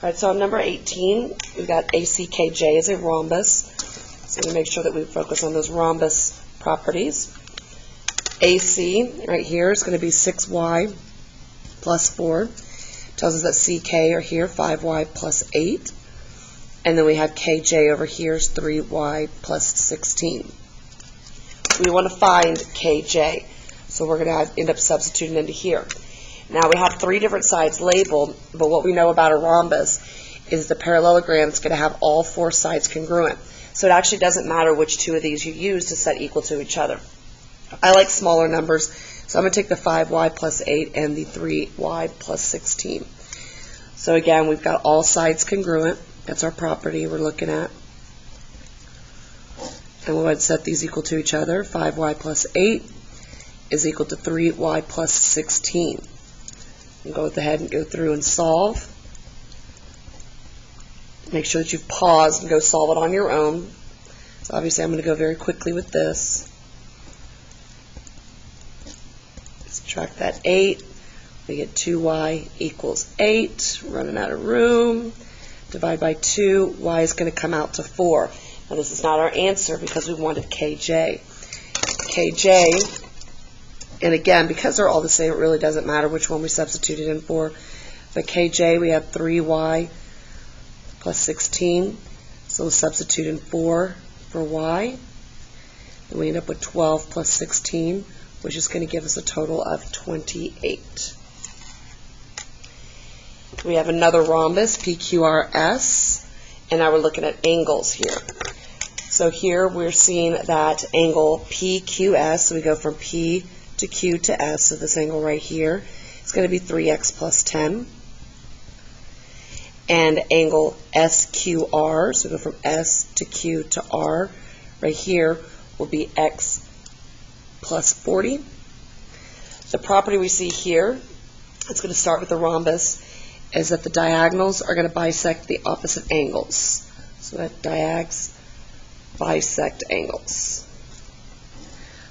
right, so on number 18, we've got ACKJ as a rhombus. So we make sure that we focus on those rhombus properties. AC, right here, is going to be 6y plus 4. Tells us that CK are here, 5y plus 8. And then we have KJ over here is 3y plus 16. We want to find KJ, so we're going to end up substituting into here. Now we have 3 different sides labeled, but what we know about a rhombus is the parallelogram is going to have all 4 sides congruent. So it actually doesn't matter which 2 of these you use to set equal to each other. I like smaller numbers, so I'm going to take the 5y plus 8 and the 3y plus 16. So again, we've got all sides congruent. That's our property we're looking at. And we'll set these equal to each other. 5y plus 8 is equal to 3y plus 16. And go ahead and go through and solve. Make sure that you've paused and go solve it on your own. So obviously I'm going to go very quickly with this. Subtract that 8. We get 2y equals 8. Running out of room. Divide by 2. Y is going to come out to 4. Now this is not our answer because we wanted KJ. KJ, and again, because they're all the same, it really doesn't matter which one we substituted in for. But KJ, we have 3y plus 16. So we'll substitute in 4 for y. And we end up with 12 plus 16, which is going to give us a total of 28. We have another rhombus, PQRS, and now we're looking at angles here. So here we're seeing that angle PQS, so we go from P to Q to S, so this angle right here is going to be 3x plus 10. And angle SQR, so we go from S to Q to R, right here will be x plus 40. The property we see here, it's going to start with the rhombus, is that the diagonals are going to bisect the opposite angles. So that diags bisect angles.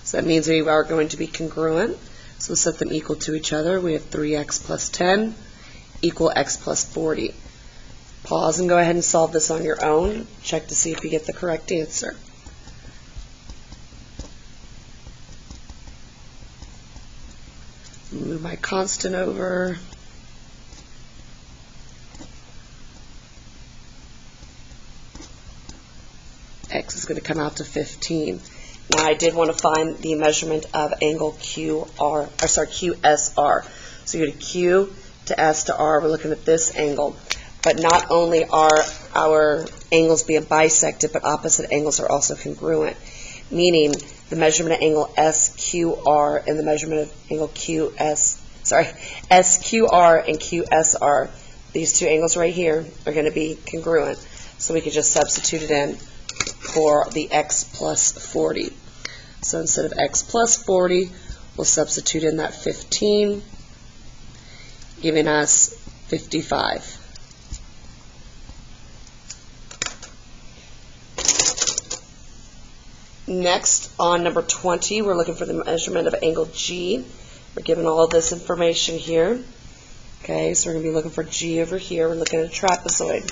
So that means we are going to be congruent. So we'll set them equal to each other. We have 3x plus 10 equal x plus 40. Pause and go ahead and solve this on your own. Check to see if you get the correct answer. Move my constant over. X is going to come out to 15. Now I did want to find the measurement of angle QSR. So you go to Q to S to R, we're looking at this angle. But not only are our angles being bisected, but opposite angles are also congruent, meaning the measurement of angle SQR and the measurement of angle SQR and QSR, these 2 angles right here are going to be congruent. So we could just substitute it in for the x plus 40. So instead of x plus 40, we'll substitute in that 15, giving us 55. Next, on number 20, we're looking for the measurement of angle G. We're given all of this information here. Okay, so we're going to be looking for G over here. We're looking at a trapezoid.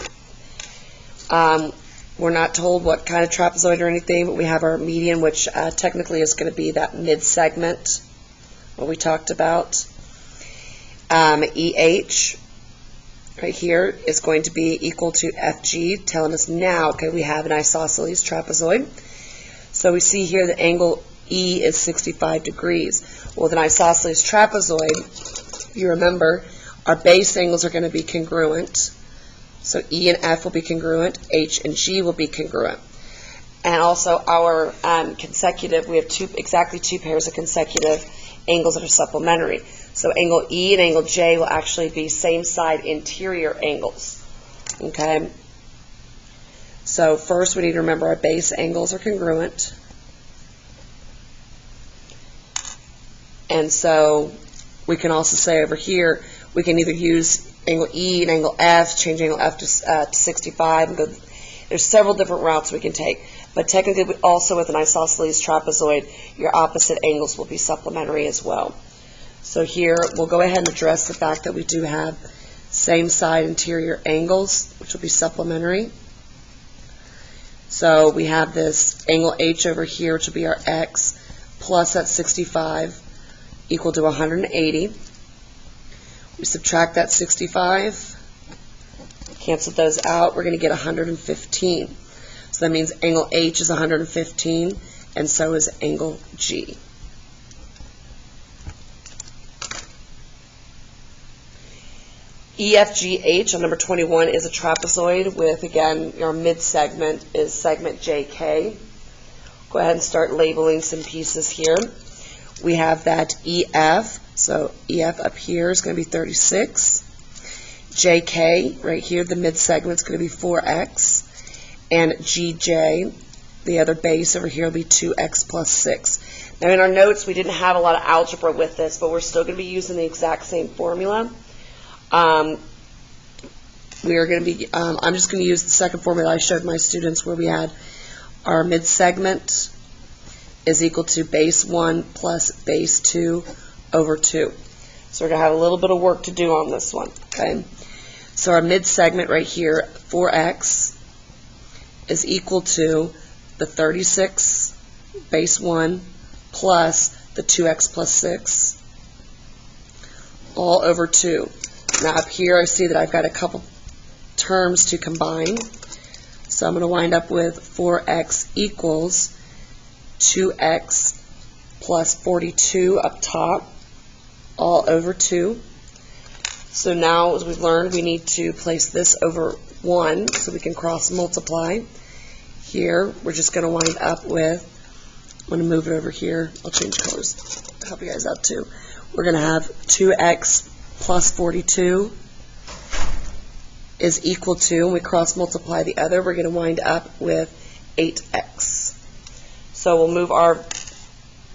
We're not told what kind of trapezoid or anything, but we have our median, which technically is going to be that mid-segment, what we talked about. EH, right here, is going to be equal to FG, telling us now, okay, we have an isosceles trapezoid. So we see here the angle E is 65 degrees. Well, with an isosceles trapezoid, if you remember, our base angles are going to be congruent. So E and F will be congruent, H and G will be congruent. And also our consecutive, we have exactly 2 pairs of consecutive angles that are supplementary. So angle E and angle J will actually be same side interior angles. Okay? So first we need to remember our base angles are congruent. And so we can also say over here, we can either use angle E and angle F, change angle F to 65, and go. There's several different routes we can take. But technically, also with an isosceles trapezoid, your opposite angles will be supplementary as well. So here, we'll go ahead and address the fact that we do have Same side interior angles, which will be supplementary. So we have this angle H over here, which will be our X, plus that 65, equal to 180. We subtract that 65, cancel those out, we're going to get 115. So that means angle H is 115, and so is angle G. EFGH on number 21 is a trapezoid with, again, your mid-segment is segment JK. Go ahead and start labeling some pieces here. We have that EF, so EF up here is going to be 36. JK, right here, the mid-segment is going to be 4X. And GJ, the other base over here, will be 2X plus 6. Now in our notes, we didn't have a lot of algebra with this, but we're still going to be using the exact same formula. We are going to be, I'm just going to use the second formula I showed my students where we had our mid-segment is equal to base 1 plus base 2 over 2. So we're going to have a little bit of work to do on this one, okay? So our mid-segment right here, 4X, is equal to the 36 base 1 plus the 2X plus 6 all over 2. Now up here I see that I've got a couple terms to combine. So I'm going to wind up with 4X equals 2X plus 42 up top, all over 2. So now, as we've learned, we need to place this over 1 so we can cross multiply. Here, we're just going to wind up with, I'm going to move it over here. I'll change colors to help you guys out too. We're going to have 2X plus 42 is equal to, and we cross multiply the other, we're going to wind up with 8X. So we'll move our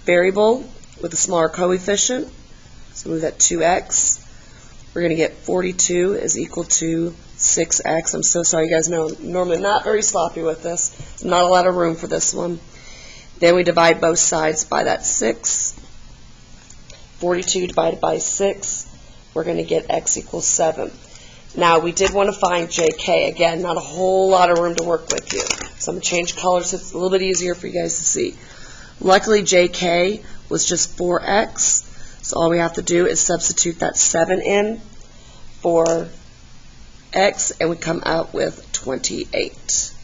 variable with a smaller coefficient. So move that 2X. We're going to get 42 is equal to 6X. I'm so sorry, you guys know I'm normally not very sloppy with this. There's not a lot of room for this one. Then we divide both sides by that 6. 42 divided by 6, we're going to get X equals 7. Now, we did want to find JK. Again, not a whole lot of room to work with here. So I'm going to change colors so it's a little bit easier for you guys to see. Luckily, JK was just 4X. So all we have to do is substitute that 7 in for X, and we come out with 28.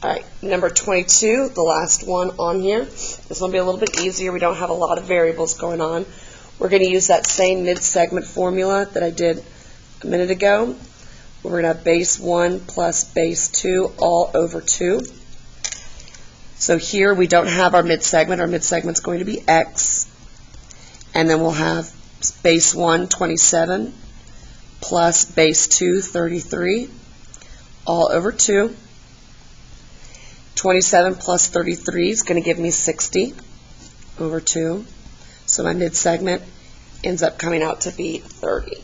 All right, number 22, the last one on here. This one will be a little bit easier. We don't have a lot of variables going on. We're going to use that same mid-segment formula that I did a minute ago. We're going to have base 1 plus base 2 all over 2. So here we don't have our mid-segment. Our mid-segment is going to be X. And then we'll have base 1, 27, plus base 2, 33, all over 2. 27 plus 33 is going to give me 60 over 2. So my mid-segment ends up coming out to be 30.